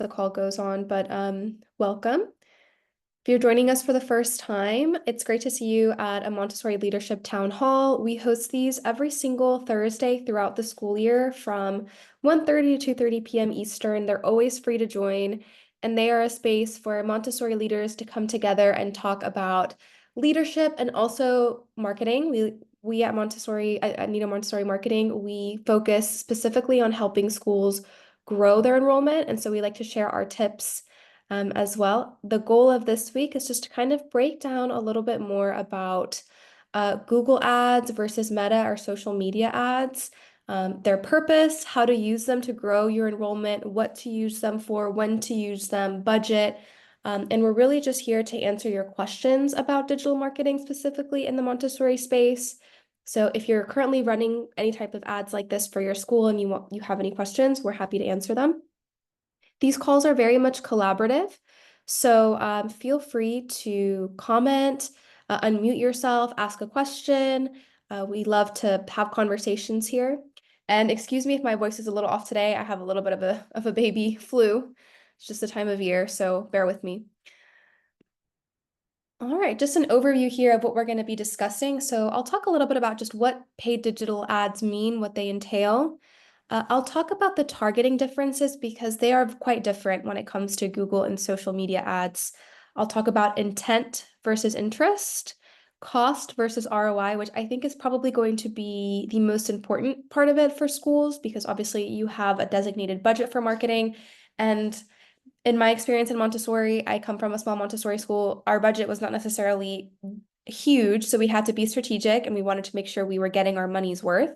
the call goes on, but welcome. If you're joining us for the first time, it's great to see you at a Montessori Leadership Town Hall. We host these every single Thursday throughout the school year from 1:30 to 2:30 p.m. Eastern. They're always free to join, and they are a space for Montessori leaders to come together and talk about leadership and also marketing. We at at Nido Montessori Marketing, we focus specifically on helping schools grow their enrollment, and so we like to share our tips as well. The goal of this week is just to kind of break down a little bit more about Google ads versus Meta or social media ads, their purpose, how to use them to grow your enrollment, what to use them for, when to use them, budget. And we're really just here to answer your questions about digital marketing, specifically in the Montessori space. So if you're currently running any type of ads like this for your school and you have any questions, we're happy to answer them. These calls are very much collaborative, so feel free to comment, unmute yourself, ask a question. We love to have conversations here. And excuse me if my voice is a little off today. I have a little bit of a baby flu. It's just the time of year, so bear with me. All right, just an overview here of what we're going to be discussing. So I'll talk a little bit about just what paid digital ads mean, what they entail. I'll talk about the targeting differences because they are quite different when it comes to Google and social media ads. I'll talk about intent versus interest, cost versus ROI, which I think is probably going to be the most important part of it for schools because obviously you have a designated budget for marketing. And in my experience in Montessori, I come from a small Montessori school. Our budget was not necessarily huge, so we had to be strategic and we wanted to make sure we were getting our money's worth.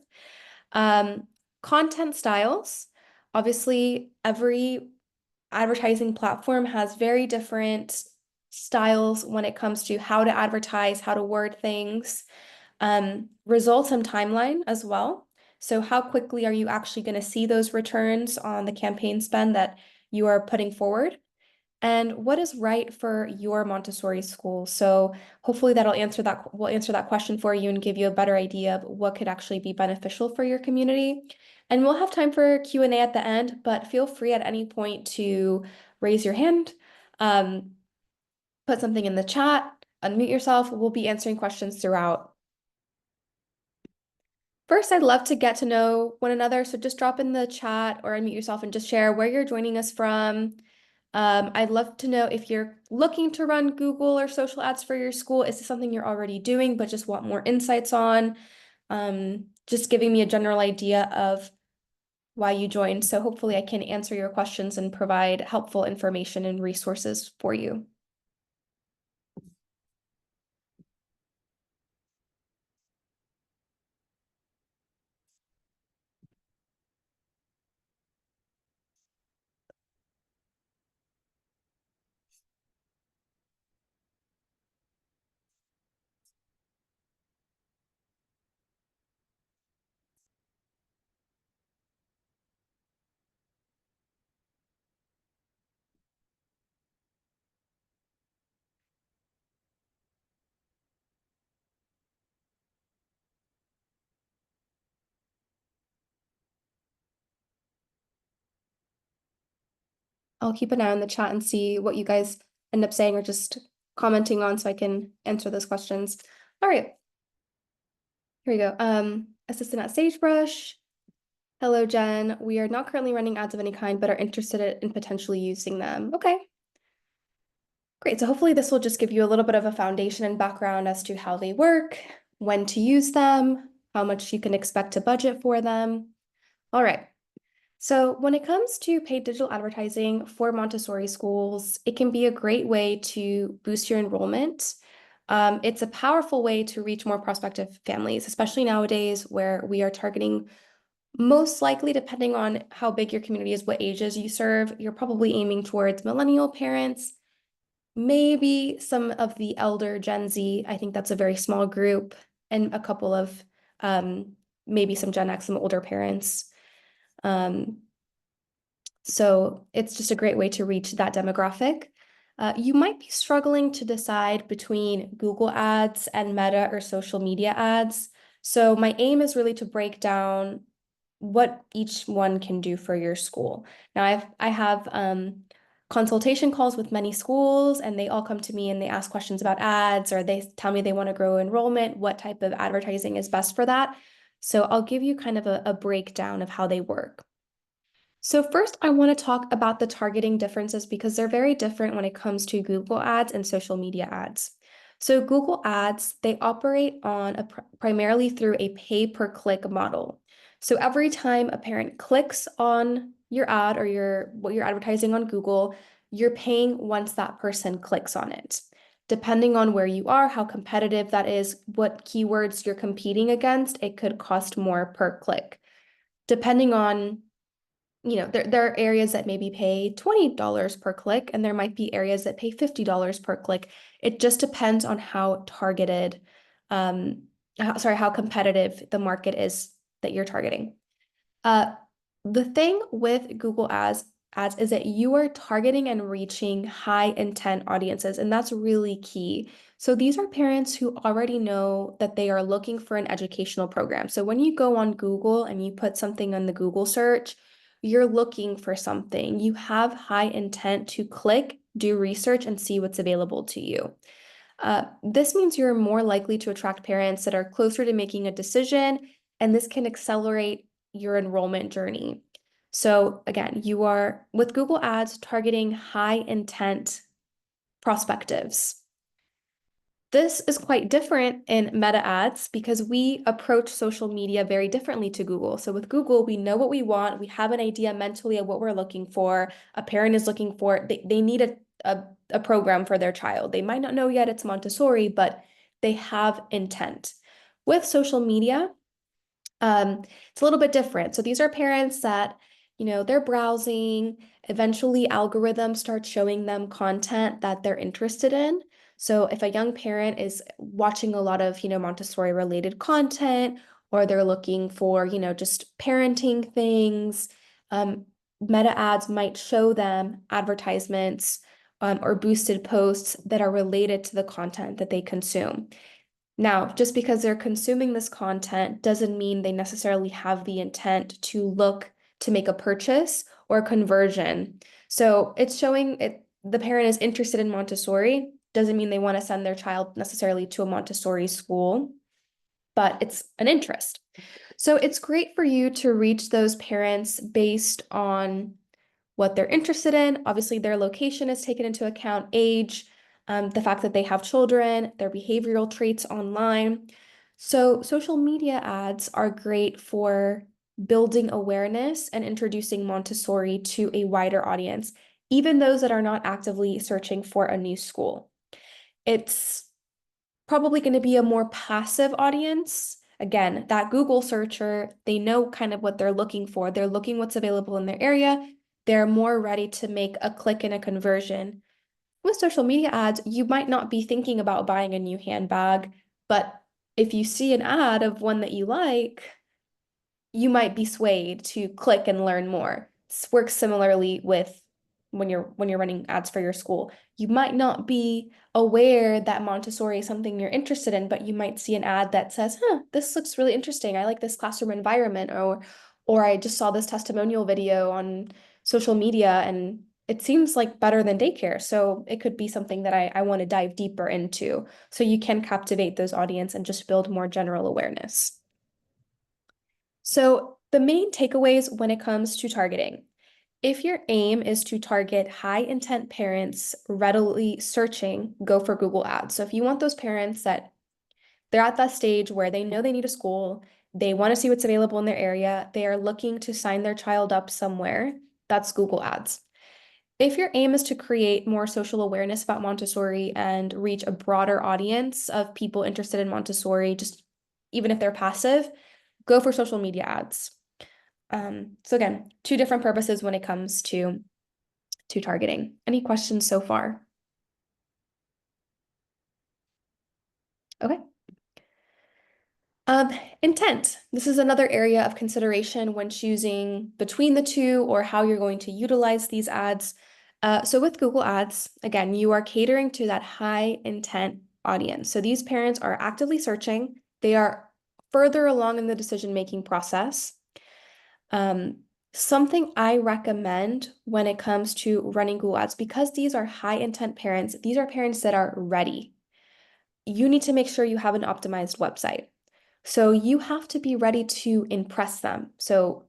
Content styles. Obviously, every advertising platform has very different styles when it comes to how to advertise, how to word things. Results and timeline as well. So how quickly are you actually going to see those returns on the campaign spend that you are putting forward? And what is right for your Montessori school? So hopefully that'll answer that, we'll answer that question for you and give you a better idea of what could actually be beneficial for your community. And we'll have time for Q&A at the end, but feel free at any point to raise your hand, put something in the chat, unmute yourself. We'll be answering questions throughout. First, I'd love to get to know one another. So just drop in the chat or unmute yourself and just share where you're joining us from. I'd love to know if you're looking to run Google or social ads for your school. Is this something you're already doing, but just want more insights on? Just giving me a general idea of why you joined. So hopefully I can answer your questions and provide helpful information and resources for you. I'll keep an eye on the chat and see what you guys end up saying or just commenting on so I can answer those questions. All right, here we go. Assistant at Sagebrush. Hello, Jen. We are not currently running ads of any kind, but are interested in potentially using them. Okay. Great. So hopefully this will just give you a little bit of a foundation and background as to how they work, when to use them, how much you can expect to budget for them. All right. So when it comes to paid digital advertising for Montessori schools, it can be a great way to boost your enrollment. It's a powerful way to reach more prospective families, especially nowadays where we are targeting most likely, depending on how big your community is, what ages you serve, you're probably aiming towards millennial parents, maybe some of the elder Gen Z. I think that's a very small group, and a couple of maybe some Gen X, some older parents. So it's just a great way to reach that demographic. You might be struggling to decide between Google ads and Meta or social media ads. So my aim is really to break down what each one can do for your school. Now I have consultation calls with many schools, and they all come to me and they ask questions about ads, or they tell me they want to grow enrollment, what type of advertising is best for that. So I'll give you kind of a breakdown of how they work. So first, I want to talk about the targeting differences because they're very different when it comes to Google Ads and social media ads. So Google Ads, they operate on primarily through a pay-per-click model. So every time a parent clicks on your ad or what you're advertising on Google, you're paying once that person clicks on it. Depending on where you are, how competitive that is, what keywords you're competing against, it could cost more per click. Depending on there are areas that maybe pay $20 per click, and there might be areas that pay $50 per click. It just depends on how targeted, how competitive the market is that you're targeting. Uh, the thing with Google ads is that you are targeting and reaching high intent audiences, and that's really key. So these are parents who already know that they are looking for an educational program. So when you go on Google and you put something on the Google search, you're looking for something. You have high intent to click, do research, and see what's available to you. This means you're more likely to attract parents that are closer to making a decision, and this can accelerate your enrollment journey. So again, you are with Google Ads targeting high intent prospectives. This is quite different in Meta ads because we approach social media very differently to Google. So with Google, we know what we want. We have an idea mentally of what we're looking for. A parent is looking for, they need a program for their child. They might not know yet it's Montessori, but they have intent. With social media, it's a little bit different. So these are parents that, they're browsing. Eventually, algorithms start showing them content that they're interested in. So if a young parent is watching a lot of, Montessori related content, or they're looking for, just parenting things, Meta ads might show them advertisements or boosted posts that are related to the content that they consume. Now, just because they're consuming this content doesn't mean they necessarily have the intent to look to make a purchase or conversion. So it's showing the parent is interested in Montessori, doesn't mean they want to send their child necessarily to a Montessori school, but it's an interest. So it's great for you to reach those parents based on what they're interested in. Obviously, their location is taken into account, age, the fact that they have children, their behavioral traits online. So social media ads are great for building awareness and introducing Montessori to a wider audience, even those that are not actively searching for a new school. It's probably going to be a more passive audience. Again, that Google searcher, they know kind of what they're looking for. They're looking what's available in their area. They're more ready to make a click and a conversion. With social media ads, you might not be thinking about buying a new handbag, but if you see an ad of one that you like, you might be swayed to click and learn more. This works similarly with when you're running ads for your school. You might not be aware that Montessori is something you're interested in, but you might see an ad that says, this looks really interesting. I like this classroom environment, or I just saw this testimonial video on social media and it seems like better than daycare. So it could be something that I want to dive deeper into. So you can captivate those audience and just build more general awareness. So the main takeaways when it comes to targeting. If your aim is to target high intent parents readily searching, go for Google Ads. So if you want those parents that they're at that stage where they know they need a school, they want to see what's available in their area, they are looking to sign their child up somewhere, that's Google Ads. If your aim is to create more social awareness about Montessori and reach a broader audience of people interested in Montessori, just even if they're passive, go for social media ads. So again, two different purposes when it comes to targeting. Any questions so far? Okay. Intent. This is another area of consideration when choosing between the two or how you're going to utilize these ads. So with Google Ads, again, you are catering to that high intent audience. So these parents are actively searching. They are further along in the decision-making process. Something I recommend when it comes to running Google Ads, because these are high intent parents, these are parents that are ready. You need to make sure you have an optimized website. So you have to be ready to impress them. So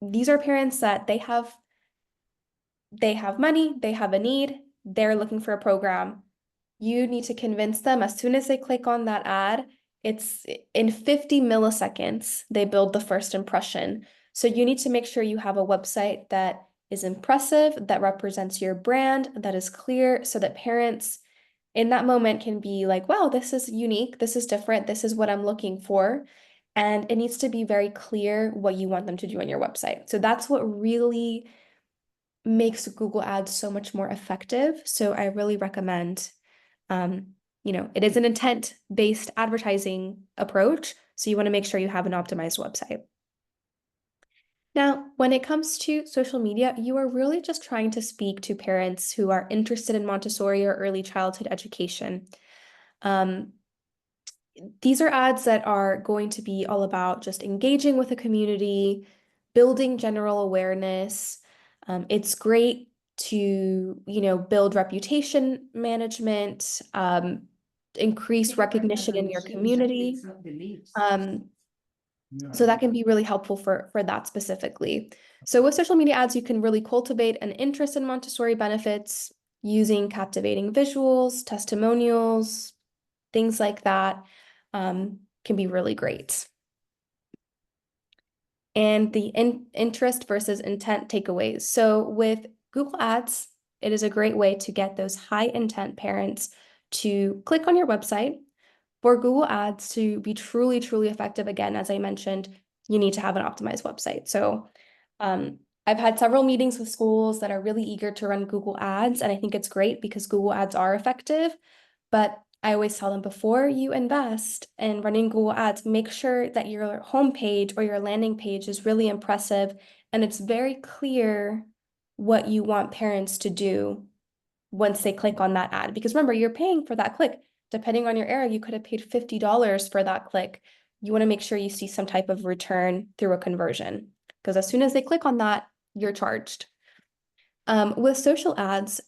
these are parents that they have money, they have a need, they're looking for a program. You need to convince them as soon as they click on that ad, it's in 50 milliseconds, they build the first impression. So you need to make sure you have a website that is impressive, that represents your brand, that is clear, so that parents in that moment can be like, wow, this is unique, this is different, this is what I'm looking for. And it needs to be very clear what you want them to do on your website. So that's what really makes Google Ads so much more effective. So I really recommend, um, it is an intent-based advertising approach. So you want to make sure you have an optimized website. Now, when it comes to social media, you are really just trying to speak to parents who are interested in Montessori or early childhood education. Um, these are ads that are going to be all about just engaging with the community, building general awareness. It's great to, build reputation management, increase recognition in your community. Um, so that can be really helpful for that specifically. So with social media ads, you can really cultivate an interest in Montessori benefits using captivating visuals, testimonials, things like that, can be really great. And the interest versus intent takeaways. So with Google Ads, it is a great way to get those high intent parents to click on your website. For Google Ads to be truly, truly effective, again, as I mentioned, you need to have an optimized website. So I've had several meetings with schools that are really eager to run Google Ads, and I think it's great because Google Ads are effective. But I always tell them, before you invest in running Google Ads, make sure that your homepage or your landing page is really impressive and it's very clear what you want parents to do once they click on that ad. Because remember, you're paying for that click. Depending on your area, you could have paid $50 for that click. You want to make sure you see some type of return through a conversion. Because as soon as they click on that, you're charged. With social ads,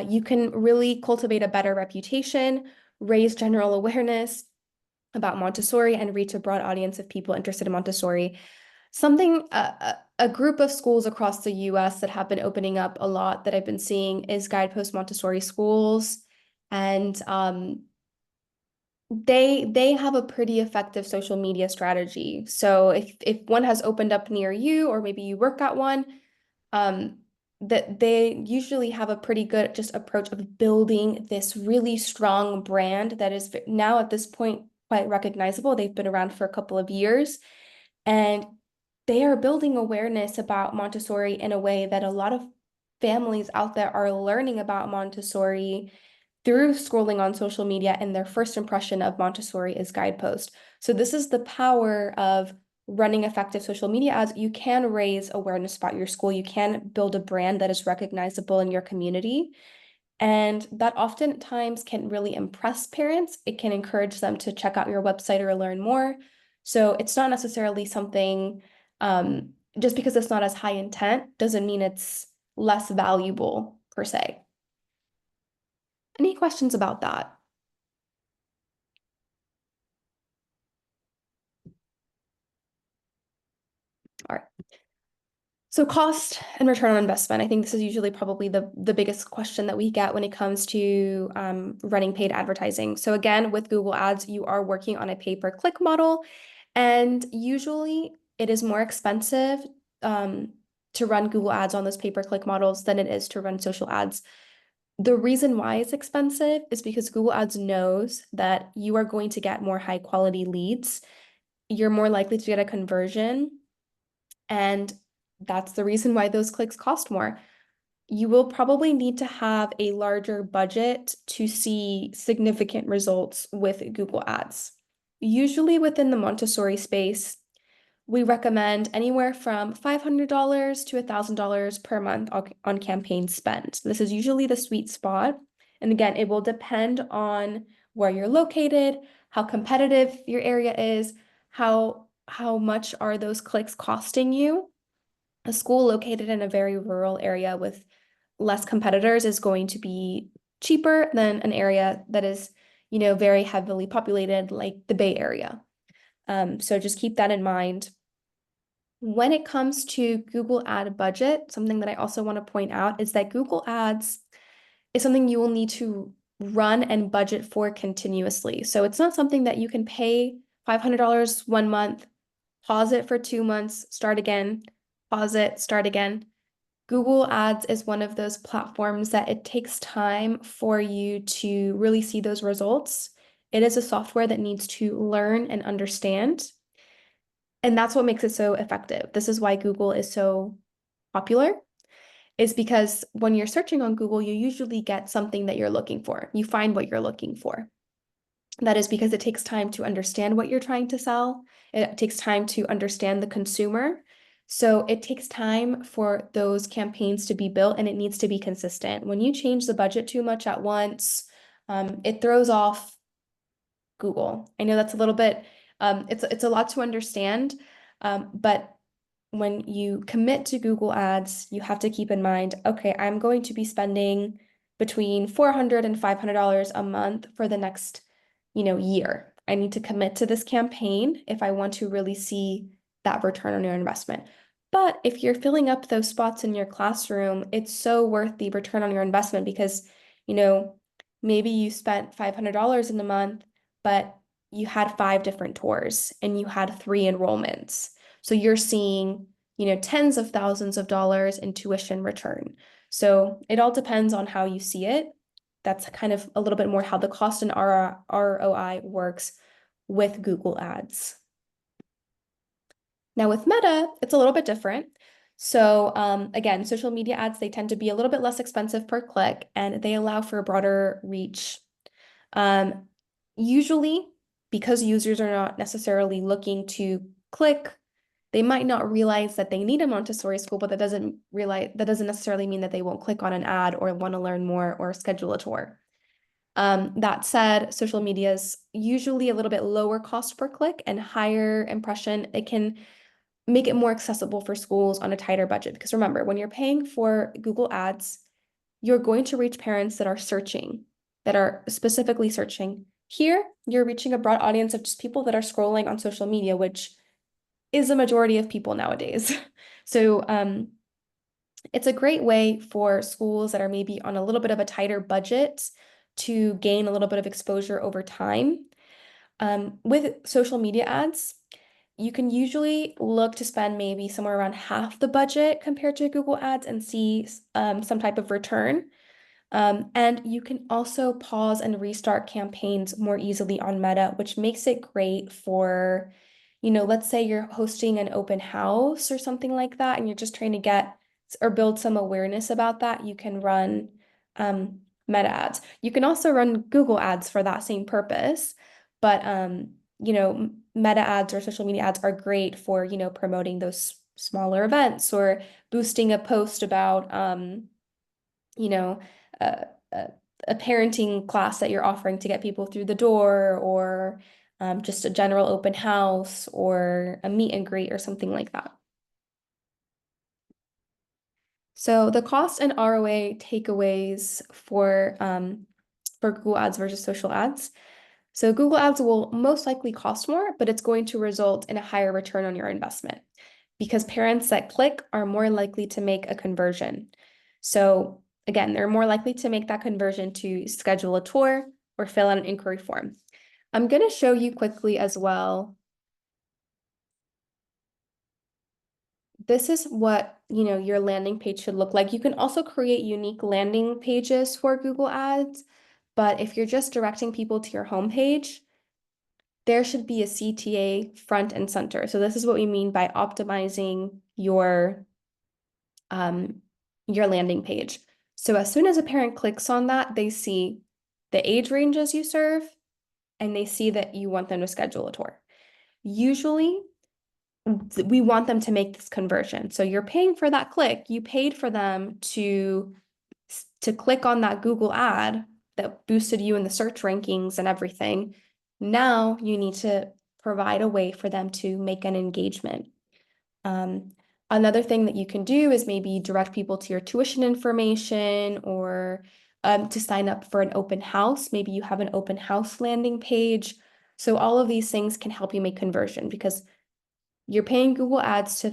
you can really cultivate a better reputation, raise general awareness about Montessori, and reach a broad audience of people interested in Montessori. A group of schools across the US that have been opening up a lot that I've been seeing is Guidepost Montessori schools. And they have a pretty effective social media strategy. So if one has opened up near you, or maybe you work at one, um, that they usually have a pretty good just approach of building this really strong brand that is now at this point quite recognizable. They've been around for a couple of years, and they are building awareness about Montessori in a way that a lot of families out there are learning about Montessori through scrolling on social media, and their first impression of Montessori is Guidepost. So this is the power of running effective social media ads. You can raise awareness about your school. You can build a brand that is recognizable in your community. And that oftentimes can really impress parents. It can encourage them to check out your website or learn more. So it's not necessarily something, just because it's not as high intent doesn't mean it's less valuable per se. Any questions about that? All right. So cost and return on investment. I think this is usually probably the biggest question that we get when it comes to running paid advertising. So again, with Google Ads, you are working on a pay-per-click model, and usually it is more expensive to run Google Ads on those pay-per-click models than it is to run social ads. The reason why it's expensive is because Google Ads knows that you are going to get more high quality leads. You're more likely to get a conversion, and that's the reason why those clicks cost more. You will probably need to have a larger budget to see significant results with Google Ads. Usually within the Montessori space, we recommend anywhere from $500 to $1,000 per month on campaign spend. This is usually the sweet spot. And again, it will depend on where you're located, how competitive your area is, how much are those clicks costing you. A school located in a very rural area with less competitors is going to be cheaper than an area that is, very heavily populated, like the Bay Area. So just keep that in mind. When it comes to Google ad budget, something that I also want to point out is that Google Ads is something you will need to run and budget for continuously. So it's not something that you can pay $500 one month, pause it for 2 months, start again, pause it, start again. Google Ads is one of those platforms that it takes time for you to really see those results. It is a software that needs to learn and understand. And that's what makes it so effective. This is why Google is so popular, is because when you're searching on Google, you usually get something that you're looking for. You find what you're looking for. That is because it takes time to understand what you're trying to sell. It takes time to understand the consumer. So it takes time for those campaigns to be built and it needs to be consistent. When you change the budget too much at once, it throws off Google. I know that's a little bit, it's a lot to understand, but when you commit to Google Ads, you have to keep in mind, okay, I'm going to be spending between $400 and $500 a month for the next, year. I need to commit to this campaign if I want to really see that return on your investment. But if you're filling up those spots in your classroom, it's so worth the return on your investment because, you know, maybe you spent $500 in a month, but you had 5 different tours and you had 3 enrollments. So you're seeing, tens of thousands of dollars in tuition return. So it all depends on how you see it. That's kind of a little bit more how the cost and ROI works with Google Ads. Now with Meta, it's a little bit different. So again, social media ads, they tend to be a little bit less expensive per click and they allow for a broader reach. Usually, because users are not necessarily looking to click, they might not realize that they need a Montessori school, but that doesn't necessarily mean that they won't click on an ad or want to learn more or schedule a tour. That said, social media is usually a little bit lower cost per click and higher impression. It can make it more accessible for schools on a tighter budget. Because remember, when you're paying for Google Ads, you're going to reach parents that are searching, that are specifically searching. Here, you're reaching a broad audience of just people that are scrolling on social media, which is a majority of people nowadays. So it's a great way for schools that are maybe on a little bit of a tighter budget to gain a little bit of exposure over time. With social media ads, you can usually look to spend maybe somewhere around half the budget compared to Google Ads and see some type of return. And you can also pause and restart campaigns more easily on Meta, which makes it great for, let's say you're hosting an open house or something like that, and you're just trying to get or build some awareness about that. You can run Meta ads. You can also run Google ads for that same purpose, but Meta ads or social media ads are great for, promoting those smaller events or boosting a post about you know, a, a, a parenting class that you're offering to get people through the door, or just a general open house or a meet and greet or something like that. So the cost and ROA takeaways for Google Ads versus social ads. So Google Ads will most likely cost more, but it's going to result in a higher return on your investment because parents that click are more likely to make a conversion. So again, they're more likely to make that conversion to schedule a tour or fill out an inquiry form. I'm going to show you quickly as well. This is what, your landing page should look like. You can also create unique landing pages for Google Ads, but if you're just directing people to your homepage, there should be a CTA front and center. So this is what we mean by optimizing your landing page. So as soon as a parent clicks on that, they see the age ranges you serve, and they see that you want them to schedule a tour. Usually, we want them to make this conversion. So you're paying for that click. You paid for them to click on that Google ad that boosted you in the search rankings and everything. Now you need to provide a way for them to make an engagement. Another thing that you can do is maybe direct people to your tuition information or to sign up for an open house. Maybe you have an open house landing page. So all of these things can help you make conversion because you're paying Google Ads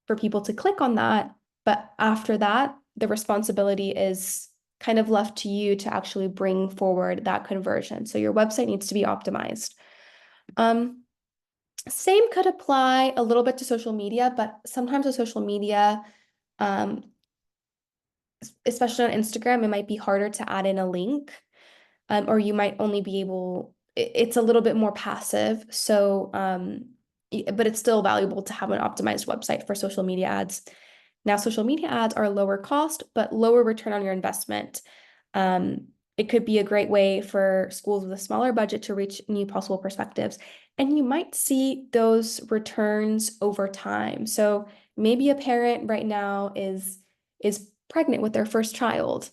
for people to click on that. But after that, the responsibility is kind of left to you to actually bring forward that conversion. So your website needs to be optimized. Um, Same could apply a little bit to social media, but sometimes with social media, um, especially on Instagram, it might be harder to add in a link, or you might only be able, it's a little bit more passive. So, but it's still valuable to have an optimized website for social media ads. Now, social media ads are lower cost, but lower return on your investment. It could be a great way for schools with a smaller budget to reach new possible perspectives. And you might see those returns over time. So maybe a parent right now is pregnant with their first child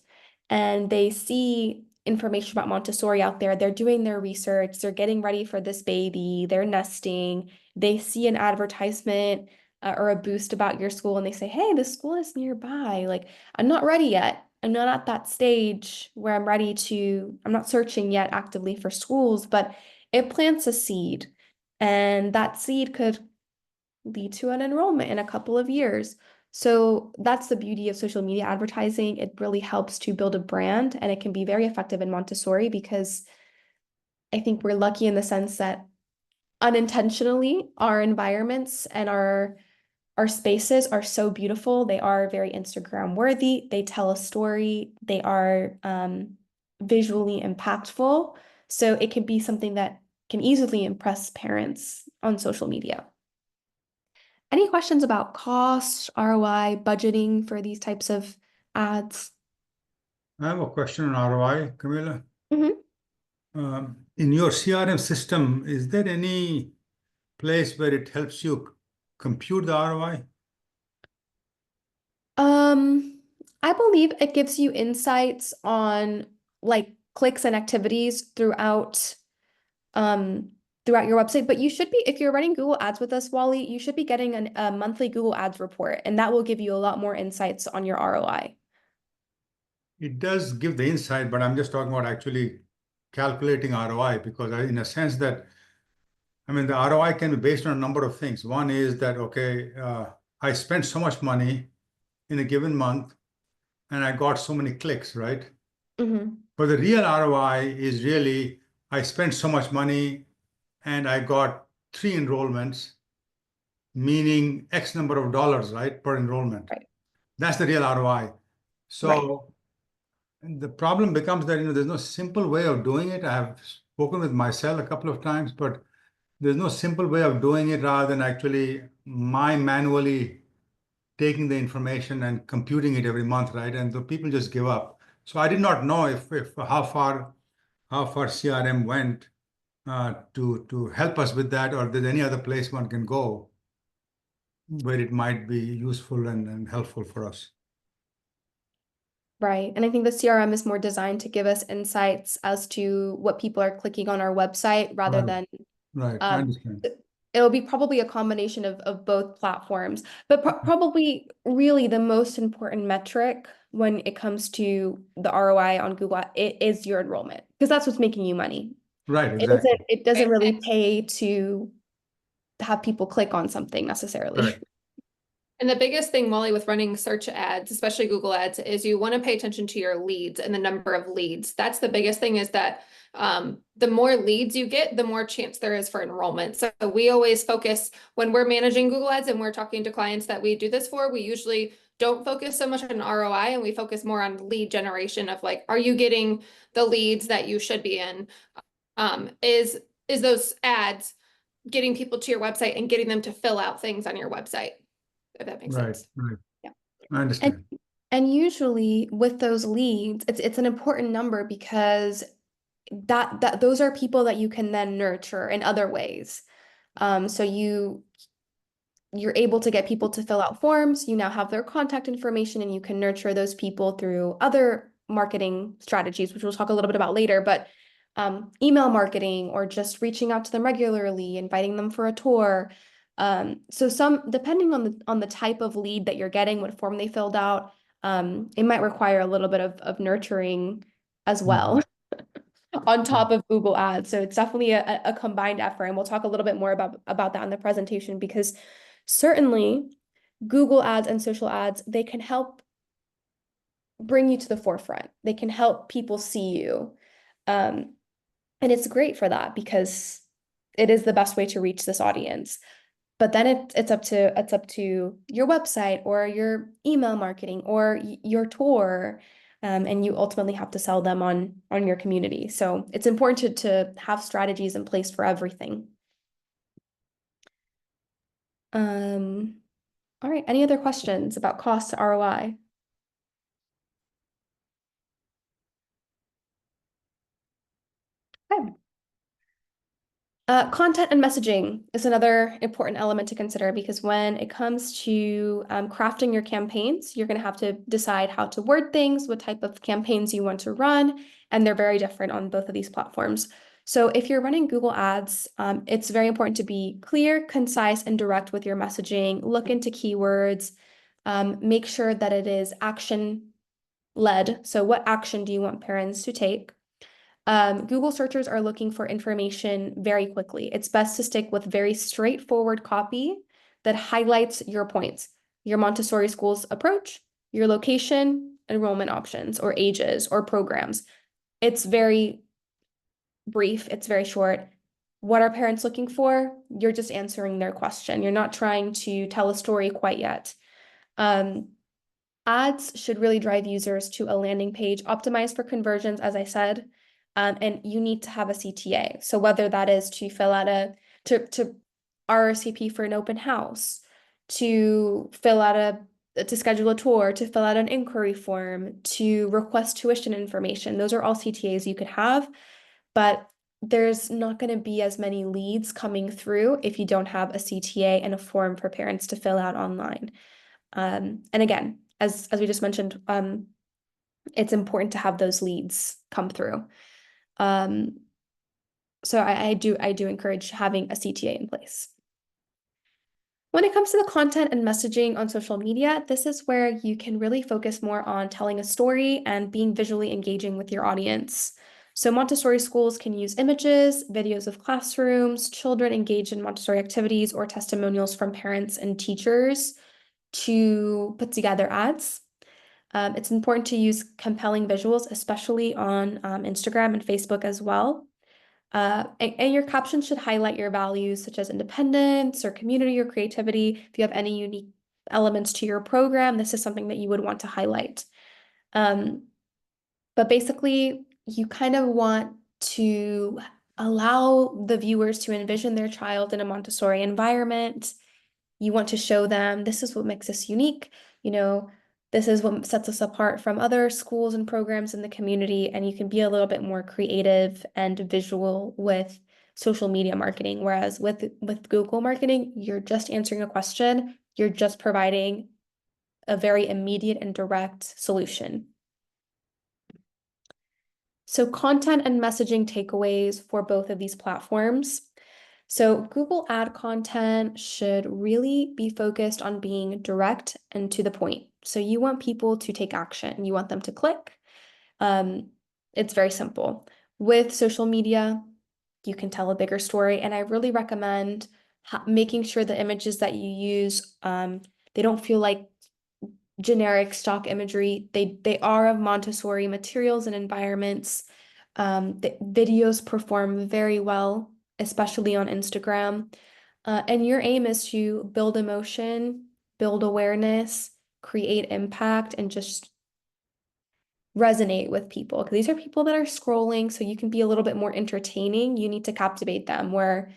and they see information about Montessori out there. They're doing their research, they're getting ready for this baby, they're nesting, they see an advertisement or a boost about your school and they say, hey, this school is nearby. Like, I'm not ready yet. I'm not at that stage where I'm not searching yet actively for schools, but it plants a seed. And that seed could lead to an enrollment in a couple of years. So that's the beauty of social media advertising. It really helps to build a brand and it can be very effective in Montessori because I think we're lucky in the sense that unintentionally our environments and our spaces are so beautiful. They are very Instagram worthy. They tell a story. They are visually impactful. So it can be something that can easily impress parents on social media. Any questions about cost, ROI, budgeting for these types of ads? I have a question on ROI, Camilla. Mhm. In your CRM system, is there any place where it helps you compute the ROI? Um, I believe it gives you insights on like clicks and activities um throughout your website, but you should be if you're running Google Ads with us, Wally, you should be getting a monthly Google Ads report, and that will give you a lot more insights on your ROI. It does give the insight, but I'm just talking about actually calculating ROI because in a sense that, I mean, the ROI can be based on a number of things. One is that, okay, I spent so much money in a given month and I got so many clicks, right? Hmm. But the real ROI is really, I spent so much money and I got 3 enrollments, meaning X number of dollars, right, per enrollment. Right, That's the real ROI. right. So the problem becomes that, there's no simple way of doing it. I have spoken with Marcel a couple of times, but there's no simple way of doing it rather than actually my manually taking the information and computing it every month, right? And the people just give up. So I did not know if how far CRM went to help us with that, or there's any other place one can go where it might be useful and helpful for us. Right. And I think the CRM is more designed to give us insights as to what people are clicking on our website rather Right, than right. I um, understand. it'll be probably a combination of both platforms, but probably really the most important metric when it comes to the ROI on Google, it is your enrollment because that's what's making you money. Right, It doesn't exactly. it doesn't really pay to have people click on something necessarily. Right, And the biggest thing, Molly, with running search ads, especially Google ads, is you want to pay attention to your leads and the number of leads. That's the biggest thing is that the more leads you get, the more chance there is for enrollment. So we always focus when we're managing Google ads and we're talking to clients that we do this for, we usually don't focus so much on ROI and we focus more on lead generation of like, are you getting the leads that you should be in? Is those ads getting people to your website and getting them to fill out things on your website? If that makes right, sense. right. Yeah. I And understand. and usually with those leads, it's an important number because that those are people that you can then nurture in other ways. So you're able to get people to fill out forms. You now have their contact information and you can nurture those people through other marketing strategies, which we'll talk a little bit about later, but email marketing or just reaching out to them regularly, inviting them for a tour. So depending on the type of lead that you're getting, what form they filled out, it might require a little bit of nurturing as well on top of Google Ads. So it's definitely a combined effort, and we'll talk a little bit more about that in the presentation, because certainly Google Ads and social ads, they can help bring you to the forefront. They can help people see you. And it's great for that because it is the best way to reach this audience. But then it's up to your website or your email marketing or your tour, and you ultimately have to sell them on your community. So it's important to have strategies in place for everything. All right, any other questions about cost to ROI? Okay. Content and messaging is another important element to consider, because when it comes to crafting your campaigns, you're going to have to decide how to word things, what type of campaigns you want to run, and they're very different on both of these platforms. So if you're running Google Ads, it's very important to be clear, concise, and direct with your messaging. Look into keywords, make sure that it is action-led. So what action do you want parents to take? Google searchers are looking for information very quickly. It's best to stick with very straightforward copy that highlights your points, your Montessori school's approach, your location, enrollment options, or ages, or programs. It's very brief, it's very short. What are parents looking for? You're just answering their question. You're not trying to tell a story quite yet. Ads should really drive users to a landing page optimized for conversions, as I said, and you need to have a CTA. So whether that is to fill out to RSVP for an open house, to schedule a tour, to fill out an inquiry form, to request tuition information, those are all CTAs you could have, but there's not going to be as many leads coming through if you don't have a CTA and a form for parents to fill out online. And again, as we just mentioned, it's important to have those leads come through. So I do encourage having a CTA in place. When it comes to the content and messaging on social media, this is where you can really focus more on telling a story and being visually engaging with your audience. So Montessori schools can use images, videos of classrooms, children engaged in Montessori activities, or testimonials from parents and teachers to put together ads. It's important to use compelling visuals, especially on Instagram and Facebook as well. And your captions should highlight your values, such as independence or community or creativity. If you have any unique elements to your program, this is something that you would want to highlight. But basically, you kind of want to allow the viewers to envision their child in a Montessori environment. You want to show them this is what makes us unique. This is what sets us apart from other schools and programs in the community, and you can be a little bit more creative and visual with social media marketing. Whereas with Google marketing, you're just answering a question, you're just providing a very immediate and direct solution. So content and messaging takeaways for both of these platforms. So Google ad content should really be focused on being direct and to the point. So you want people to take action. You want them to click. It's very simple. With social media, you can tell a bigger story. And I really recommend making sure the images that you use, they don't feel like generic stock imagery. They are of Montessori materials and environments. The videos perform very well, especially on Instagram. And your aim is to build emotion, build awareness, create impact, and just resonate with people. Because these are people that are scrolling, so you can be a little bit more entertaining. You need to captivate them, where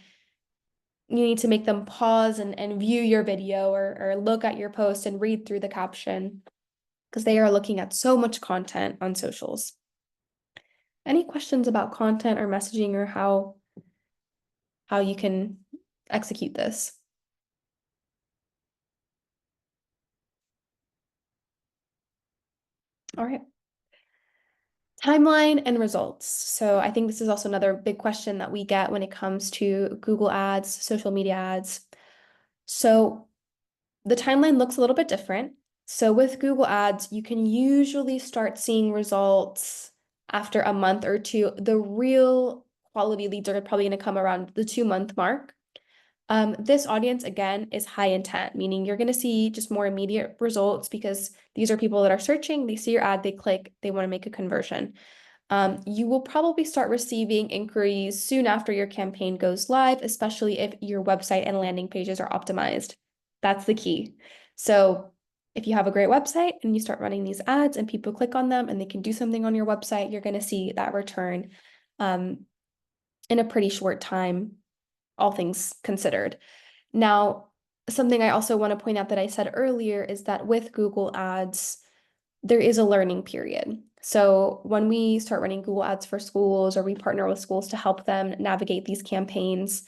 you need to make them pause and view your video or look at your post and read through the caption, because they are looking at so much content on socials. Any questions about content or messaging, or how you can execute this? All right. Timeline and results. So I think this is also another big question that we get when it comes to Google ads, social media ads. So the timeline looks a little bit different. So with Google Ads, you can usually start seeing results after a month or two. The real quality leads are probably going to come around the 2-month mark. This audience, again, is high intent, meaning you're going to see just more immediate results because these are people that are searching, they see your ad, they click, they want to make a conversion. You will probably start receiving inquiries soon after your campaign goes live, especially if your website and landing pages are optimized. That's the key. So if you have a great website and you start running these ads and people click on them and they can do something on your website, you're going to see that return in a pretty short time, all things considered. Now, something I also want to point out that I said earlier is that with Google Ads, there is a learning period. So when we start running Google Ads for schools or we partner with schools to help them navigate these campaigns,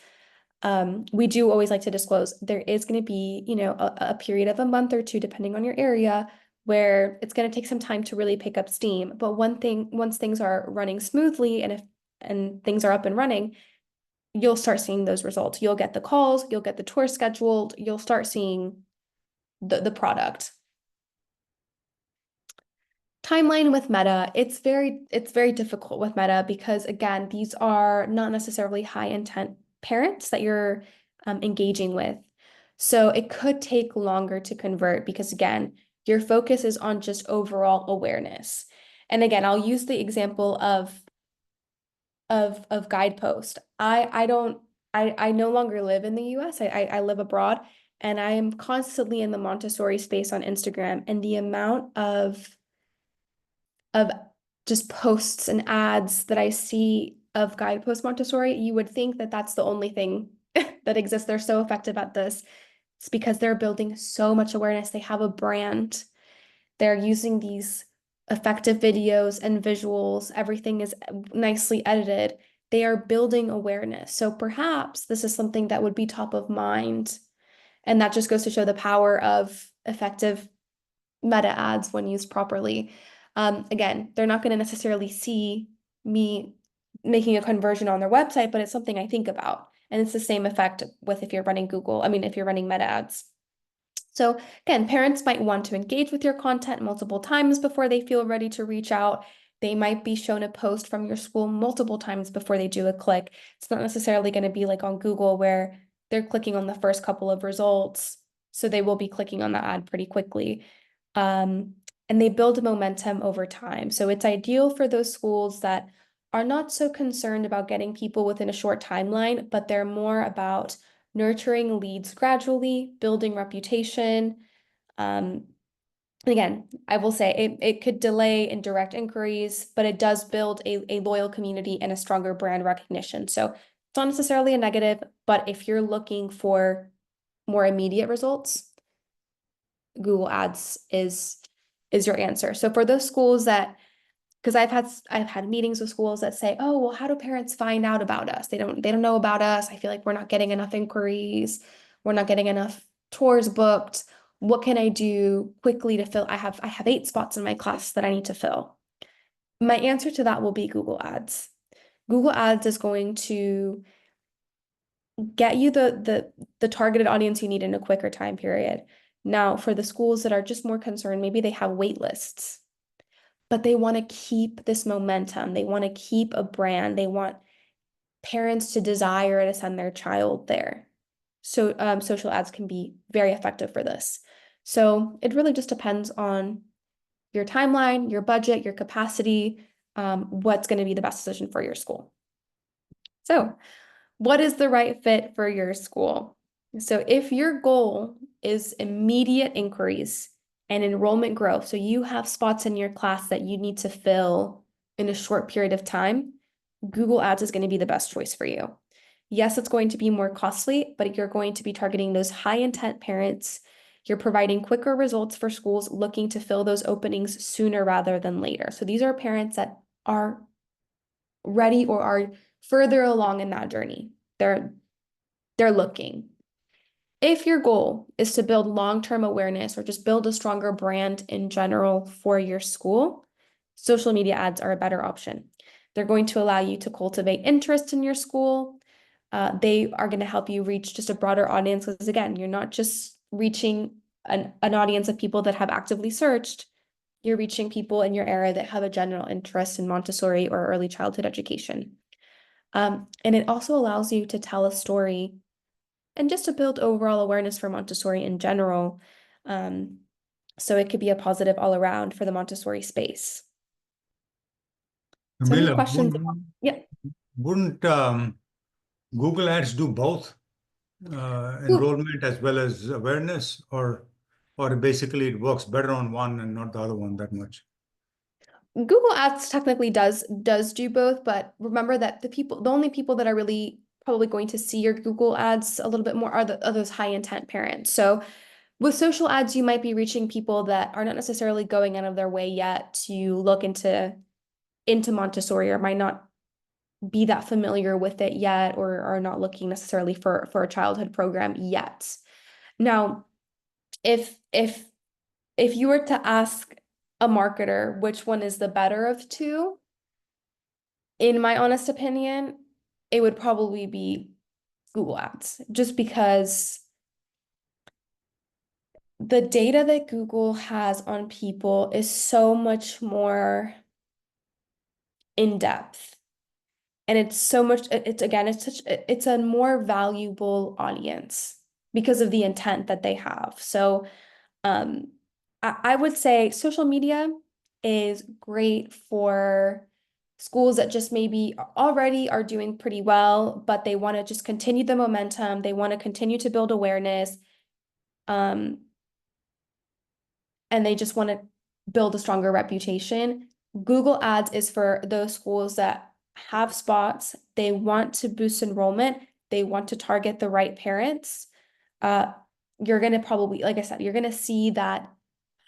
we do always like to disclose there is going to be, a period of a month or two, depending on your area, where it's going to take some time to really pick up steam. But once things are running smoothly and things are up and running, you'll start seeing those results. You'll get the calls, you'll get the tour scheduled, you'll start seeing the product. Timeline with Meta, it's very difficult with Meta because again, these are not necessarily high intent parents that you're engaging with. So it could take longer to convert because again, your focus is on just overall awareness. And again, I'll use the example of Guidepost. I no longer live in the US. I live abroad and I am constantly in the Montessori space on Instagram, and the amount of just posts and ads that I see of Guidepost Montessori, you would think that that's the only thing that exists. They're so effective at this. It's because they're building so much awareness. They have a brand. They're using these effective videos and visuals. Everything is nicely edited. They are building awareness. So perhaps this is something that would be top of mind. And that just goes to show the power of effective Meta ads when used properly. Again, they're not going to necessarily see me making a conversion on their website, but it's something I think about. And it's the same effect with if you're running if you're running Meta ads. So again, parents might want to engage with your content multiple times before they feel ready to reach out. They might be shown a post from your school multiple times before they do a click. It's not necessarily going to be like on Google where they're clicking on the first couple of results, so they will be clicking on the ad pretty quickly. And they build momentum over time. So it's ideal for those schools that are not so concerned about getting people within a short timeline, but they're more about nurturing leads gradually, building reputation. Again, I will say it could delay in direct inquiries, but it does build a loyal community and a stronger brand recognition. So it's not necessarily a negative, but if you're looking for more immediate results, Google Ads is your answer. So for those schools that, because I've had meetings with schools that say, oh, well, how do parents find out about us? They don't know about us. I feel like we're not getting enough inquiries. We're not getting enough tours booked. What can I do quickly to fill? I have 8 spots in my class that I need to fill. My answer to that will be Google Ads. Google Ads is going to get you the targeted audience you need in a quicker time period. Now, for the schools that are just more concerned, maybe they have wait lists, but they want to keep this momentum. They want to keep a brand. They want parents to desire to send their child there. So social ads can be very effective for this. So it really just depends on your timeline, your budget, your capacity, what's going to be the best decision for your school. So what is the right fit for your school? So if your goal is immediate inquiries and enrollment growth, so you have spots in your class that you need to fill in a short period of time, Google Ads is going to be the best choice for you. Yes, it's going to be more costly, but you're going to be targeting those high intent parents. You're providing quicker results for schools looking to fill those openings sooner rather than later. So these are parents that are ready or are further along in that journey. They're looking. If your goal is to build long-term awareness or just build a stronger brand in general for your school, social media ads are a better option. They're going to allow you to cultivate interest in your school. They are going to help you reach just a broader audience because, again, you're not just reaching an audience of people that have actively searched. You're reaching people in your area that have a general interest in Montessori or early childhood education. And it also allows you to tell a story and just to build overall awareness for Montessori in general. So it could be a positive all around for the Montessori space. So any Camilla, questions? Yeah. wouldn't Google Ads do both enrollment as well as awareness, or basically it works better on one and not the other one that much? Google Ads technically does do both, but remember that the only people that are really probably going to see your Google Ads a little bit more are those high intent parents. So with social ads, you might be reaching people that are not necessarily going out of their way yet to look into Montessori, or might not be that familiar with it yet, or are not looking necessarily for a childhood program yet. Now, if you were to ask a marketer which one is the better of two, in my honest opinion, it would probably be Google Ads, just because the data that Google has on people is so much more in depth. And it's so much, it's a more valuable audience because of the intent that they have. So I would say social media is great for schools that just maybe already are doing pretty well, but they want to just continue the momentum. They want to continue to build awareness. And they just want to build a stronger reputation. Google Ads is for those schools that have spots. They want to boost enrollment. They want to target the right parents. You're going to probably, like I said, you're going to see that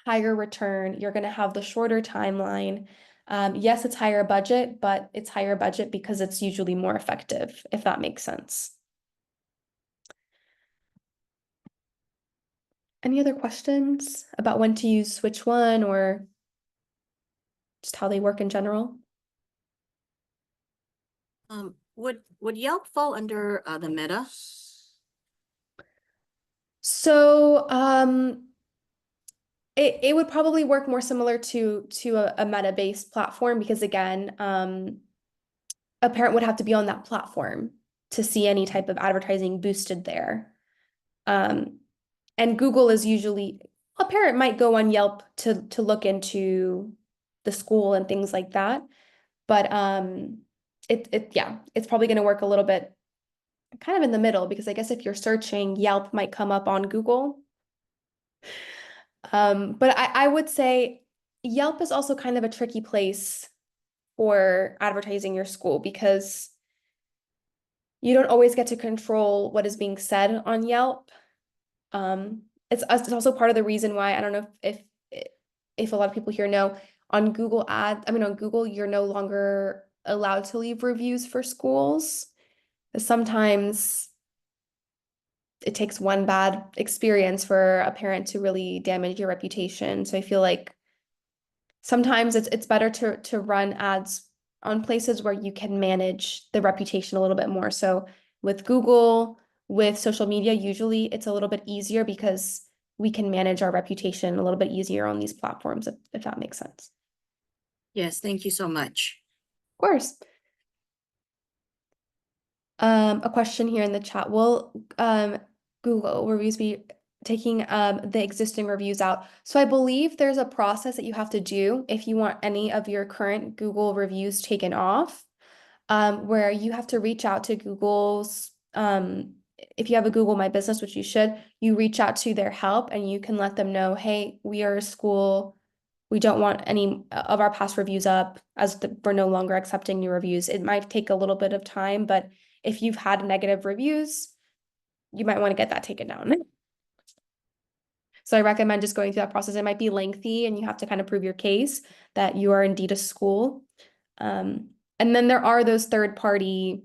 higher return. You're going to have the shorter timeline. Yes, it's higher budget, but it's higher budget because it's usually more effective, if that makes sense. Any other questions about when to use which one, or just how they work in general? Would Yelp fall under the Meta? So it would probably work more similar to a Meta-based platform, because again, a parent would have to be on that platform to see any type of advertising boosted there. And Google is usually, a parent might go on Yelp to look into the school and things like that. But it's probably going to work a little bit kind of in the middle, because I guess if you're searching, Yelp might come up on Google. But I would say Yelp is also kind of a tricky place for advertising your school, because you don't always get to control what is being said on Yelp. It's also part of the reason why, I don't know if a lot of people here know, on Google, you're no longer allowed to leave reviews for schools. Sometimes it takes one bad experience for a parent to really damage your reputation. So I feel like sometimes it's better to run ads on places where you can manage the reputation a little bit more. So with Google, with social media, usually it's a little bit easier because we can manage our reputation a little bit easier on these platforms, if that makes sense. Yes, thank you so much. Of course. A question here in the chat. Will Google reviews be taking the existing reviews out? So I believe there's a process that you have to do if you want any of your current Google reviews taken off, where you have to reach out to Google's, if you have a Google My Business, which you should, you reach out to their help and you can let them know, hey, we are a school. We don't want any of our past reviews up, as we're no longer accepting new reviews. It might take a little bit of time, but if you've had negative reviews, you might want to get that taken down. So I recommend just going through that process. It might be lengthy and you have to kind of prove your case that you are indeed a school. And then there are those third-party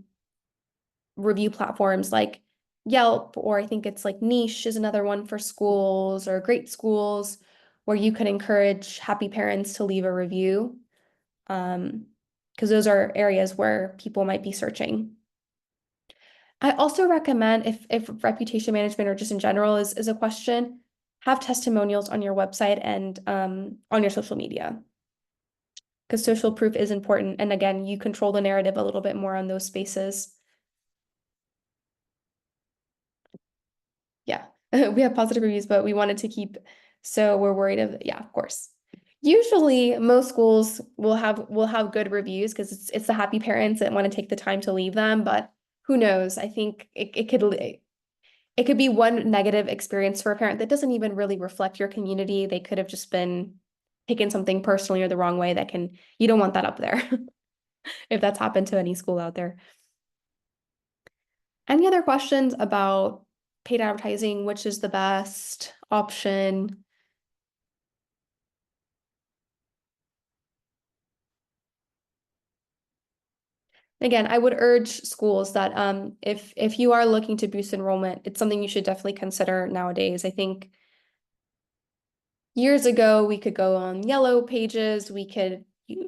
review platforms like Yelp, or I think it's like Niche is another one for schools, or Great Schools, where you can encourage happy parents to leave a review. Because those are areas where people might be searching. I also recommend if reputation management or just in general is a question, have testimonials on your website and on your social media. Because social proof is important. And again, you control the narrative a little bit more on those spaces. Yeah, we have positive reviews, but we wanted to keep, so we're worried of, yeah, of course. Usually most schools will have good reviews because it's the happy parents that want to take the time to leave them, but who knows? I think it could be one negative experience for a parent that doesn't even really reflect your community. They could have just been taken something personally or the wrong way you don't want that up there if that's happened to any school out there. Any other questions about paid advertising, which is the best option? Again, I would urge schools that if you are looking to boost enrollment, it's something you should definitely consider nowadays. I think years ago we could go on yellow pages, we could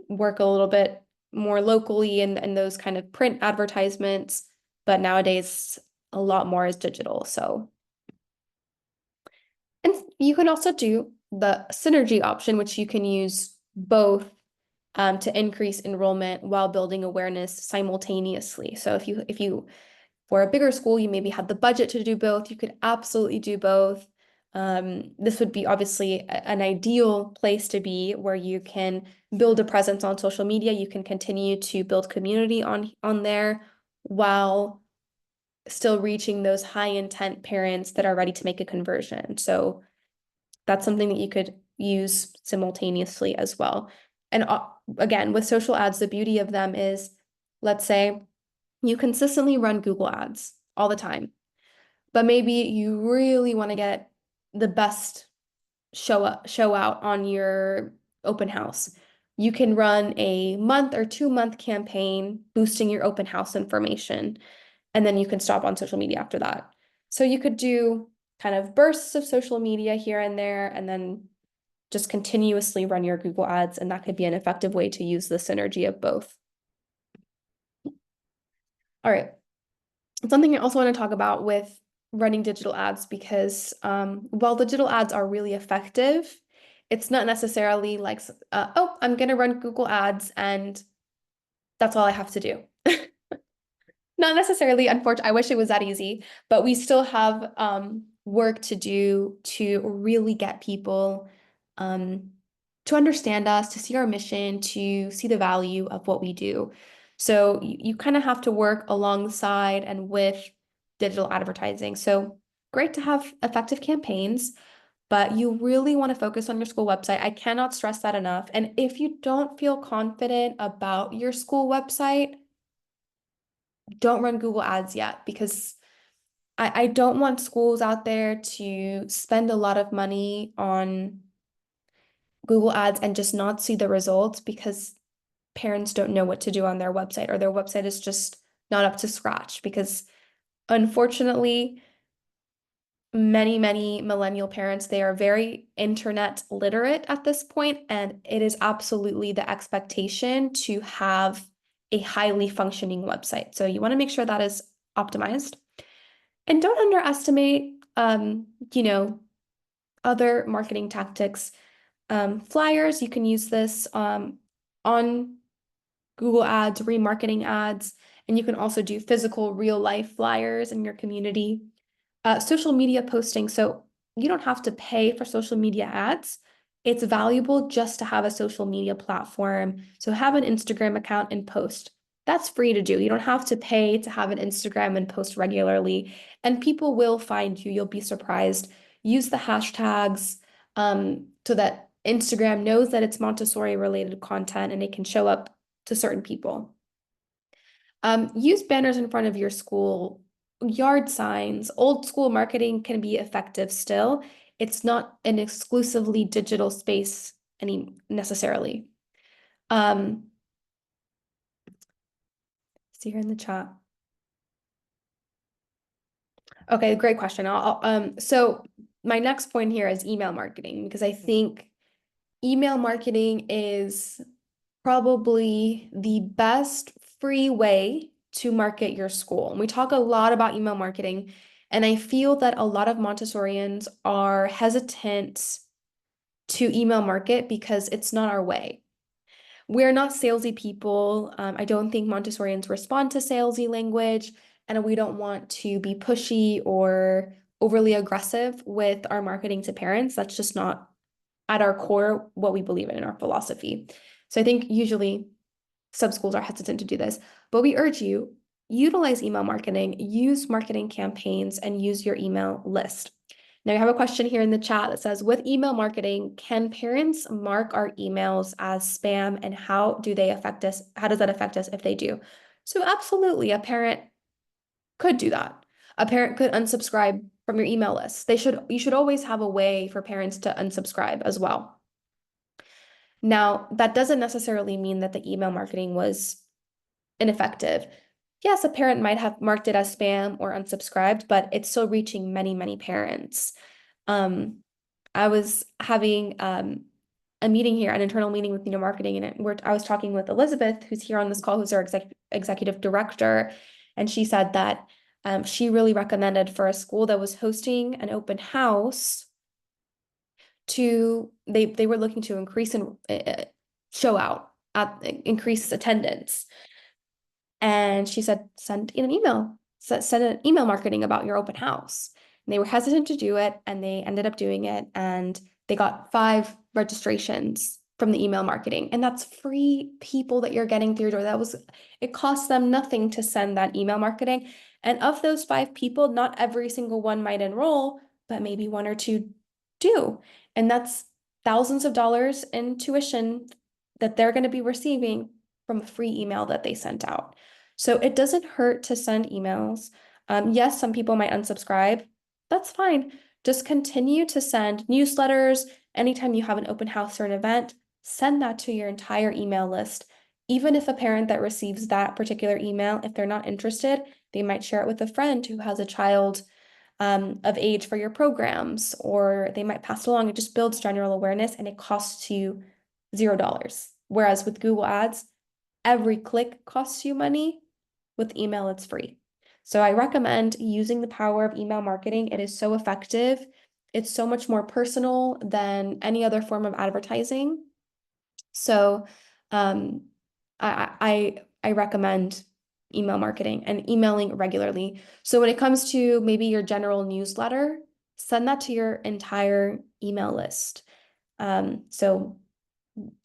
work a little bit more locally and those kind of print advertisements, but nowadays a lot more is digital. So, and you can also do the synergy option, which you can use both to increase enrollment while building awareness simultaneously. So if you for a bigger school, you maybe have the budget to do both, you could absolutely do both. This would be obviously an ideal place to be where you can build a presence on social media. You can continue to build community on there while still reaching those high intent parents that are ready to make a conversion. So that's something that you could use simultaneously as well. And again, with social ads, the beauty of them is, let's say you consistently run Google ads all the time, but maybe you really want to get the best show out on your open house. You can run a month or 2 month campaign boosting your open house information, and then you can stop on social media after that. So you could do kind of bursts of social media here and there, and then just continuously run your Google ads, and that could be an effective way to use the synergy of both. All right. Something I also want to talk about with running digital ads, because while digital ads are really effective, it's not necessarily like, oh, I'm going to run Google ads and that's all I have to do. Not necessarily, unfortunately, I wish it was that easy, but we still have work to do to really get people to understand us, to see our mission, to see the value of what we do. So you kind of have to work alongside and with digital advertising. So great to have effective campaigns, but you really want to focus on your school website. I cannot stress that enough. And if you don't feel confident about your school website, don't run Google ads yet, because I don't want schools out there to spend a lot of money on Google ads and just not see the results because parents don't know what to do on their website, or their website is just not up to scratch. Because unfortunately, many millennial parents, they are very internet literate at this point, and it is absolutely the expectation to have a highly functioning website. So you want to make sure that is optimized. And don't underestimate, other marketing tactics. Flyers, you can use this on Google ads, remarketing ads, and you can also do physical real life flyers in your community. Social media posting. So you don't have to pay for social media ads. It's valuable just to have a social media platform. So have an Instagram account and post. That's free to do. You don't have to pay to have an Instagram and post regularly. And people will find you. You'll be surprised. Use the hashtags so that Instagram knows that it's Montessori related content and it can show up to certain people. Use banners in front of your school, yard signs. Old school marketing can be effective still. It's not an exclusively digital space necessarily. See here in the chat. Okay, great question. So my next point here is email marketing, because I think email marketing is probably the best free way to market your school. And we talk a lot about email marketing, and I feel that a lot of Montessorians are hesitant to email market because it's not our way. We're not salesy people. I don't think Montessorians respond to salesy language, and we don't want to be pushy or overly aggressive with our marketing to parents. That's just not at our core what we believe in our philosophy. So I think usually some schools are hesitant to do this, but we urge you, utilize email marketing, use marketing campaigns, and use your email list. Now, I have a question here in the chat that says, with email marketing, can parents mark our emails as spam, and how do they affect us? How does that affect us if they do? So absolutely, a parent could do that. A parent could unsubscribe from your email list. You should always have a way for parents to unsubscribe as well. Now, that doesn't necessarily mean that the email marketing was ineffective. Yes, a parent might have marked it as spam or unsubscribed, but it's still reaching many, many parents. I was having a meeting here, an internal meeting with Nido Marketing, and I was talking with Elizabeth, who's here on this call, who's our executive director, and she said that she really recommended for a school that was hosting an open house they were looking to increase and increase attendance. And she said, send an email marketing about your open house. And they were hesitant to do it, and they ended up doing it, and they got 5 registrations from the email marketing. And that's free people that you're getting through your door. It costs them nothing to send that email marketing. And of those 5 people, not every single one might enroll, but maybe 1 or 2 do. And that's thousands of dollars in tuition that they're going to be receiving from a free email that they sent out. So it doesn't hurt to send emails. Yes, some people might unsubscribe. That's fine. Just continue to send newsletters. Anytime you have an open house or an event, send that to your entire email list. Even if a parent that receives that particular email, if they're not interested, they might share it with a friend who has a child of age for your programs, or they might pass it along. It just builds general awareness, and it costs you $0. Whereas with Google Ads, every click costs you money. With email, it's free. So I recommend using the power of email marketing. It is so effective. It's so much more personal than any other form of advertising. So I recommend email marketing and emailing regularly. So when it comes to maybe your general newsletter, send that to your entire email list. So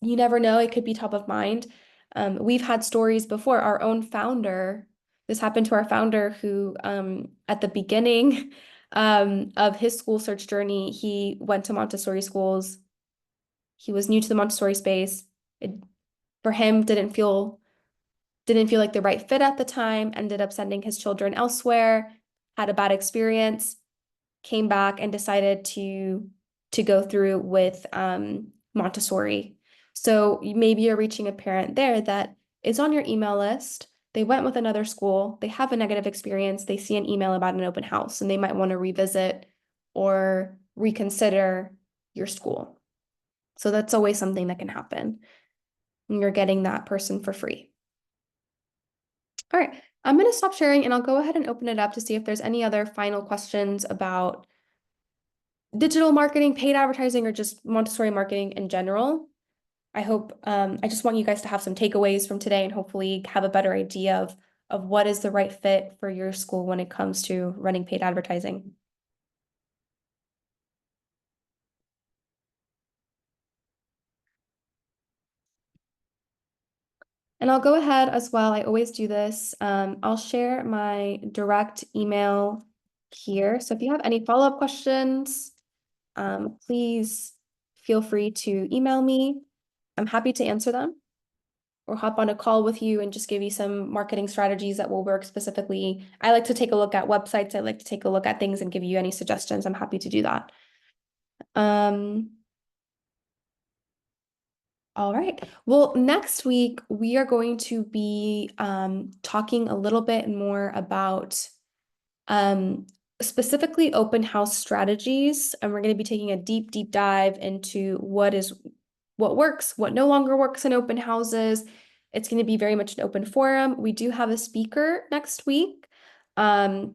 you never know, it could be top of mind. We've had stories before. Our own founder, this happened to our founder who, at the beginning of his school search journey, he went to Montessori schools. He was new to the Montessori space. For him, didn't feel like the right fit at the time, ended up sending his children elsewhere, had a bad experience, came back and decided to go through with Montessori. So maybe you're reaching a parent there that is on your email list. They went with another school, they have a negative experience, they see an email about an open house, and they might want to revisit or reconsider your school. So that's always something that can happen. And you're getting that person for free. All right, I'm going to stop sharing, and I'll go ahead and open it up to see if there's any other final questions about digital marketing, paid advertising, or just Montessori marketing in general. I hope, I just want you guys to have some takeaways from today and hopefully have a better idea of what is the right fit for your school when it comes to running paid advertising. And I'll go ahead as well. I always do this. I'll share my direct email here. So if you have any follow-up questions, please feel free to email me. I'm happy to answer them or hop on a call with you and just give you some marketing strategies that will work specifically. I like to take a look at websites. I like to take a look at things and give you any suggestions. I'm happy to do that. All right. Well, next week we are going to be talking a little bit more about specifically open house strategies, and we're going to be taking a deep dive into what works, what no longer works in open houses, It's going to be very much an open forum. We do have a speaker next week. Rupali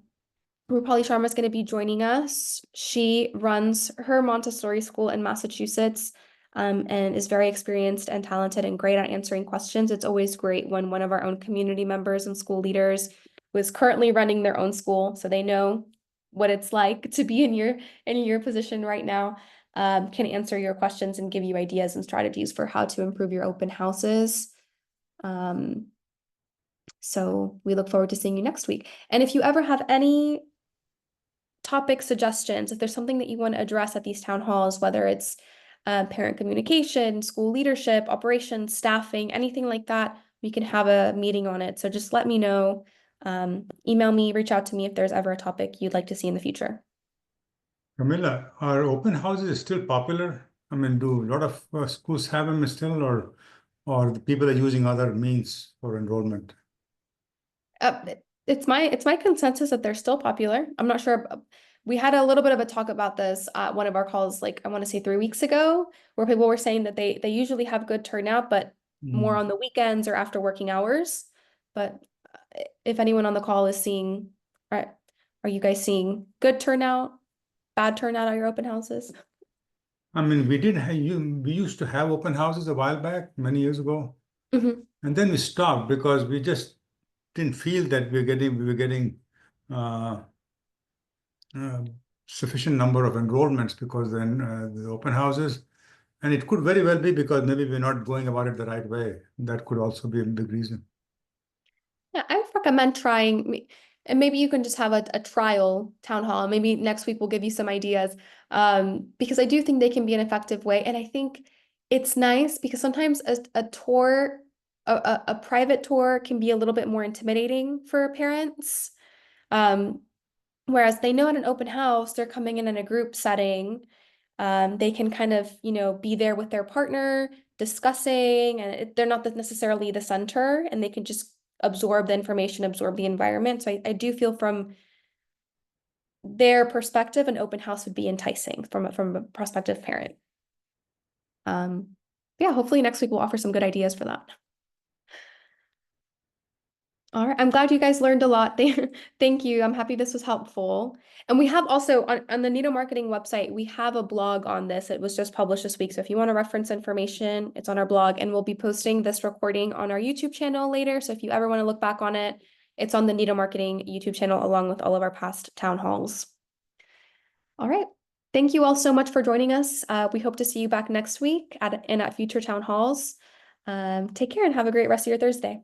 Sharma is going to be joining us. She runs her Montessori school in Massachusetts, and is very experienced and talented and great at answering questions. It's always great when one of our own community members and school leaders who is currently running their own school, so they know what it's like to be in your position right now, can answer your questions and give you ideas and strategies for how to improve your open houses. So we look forward to seeing you next week. And if you ever have any topic suggestions, if there's something that you want to address at these town halls, whether it's parent communication, school leadership, operations, staffing, anything like that, we can have a meeting on it. So just let me know. Email me, reach out to me if there's ever a topic you'd like to see in the future. Camilla, are open houses still popular? I mean, do a lot of schools have them still, or the people are using other means for enrollment? It's my consensus that they're still popular. I'm not sure. We had a little bit of a talk about this at one of our calls, like I want to say 3 weeks ago, where people were saying that they usually have good turnout, but more on the weekends or after working hours. But if anyone on the call is seeing, are you guys seeing good turnout, bad turnout at your open houses? I mean, we used to have open houses a while back, many years ago, Mm-hmm. and then we stopped because we just didn't feel that we were getting uh, sufficient number of enrollments because then the open houses, and it could very well be because maybe we're not going about it the right way. That could also be a big reason. Yeah, I would recommend trying, and maybe you can just have a trial town hall. Maybe next week we'll give you some ideas, because I do think they can be an effective way. And I think it's nice because sometimes a tour, a private tour can be a little bit more intimidating for parents. Whereas they know at an open house, they're coming in a group setting. They can kind of, be there with their partner discussing, and they're not necessarily the center, and they can just absorb the information, absorb the environment. So I do feel from their perspective, an open house would be enticing from a prospective parent. Yeah, hopefully next week we'll offer some good ideas for that. All right, I'm glad you guys learned a lot. Thank you. I'm happy this was helpful. And we have also on the Nido Marketing website, we have a blog on this. It was just published this week. So if you want to reference information, it's on our blog, and we'll be posting this recording on our YouTube channel later. So if you ever want to look back on it, it's on the Nido Marketing YouTube channel along with all of our past town halls. All right. Thank you all so much for joining us. We hope to see you back next week at future town halls. Take care and have a great rest of your Thursday.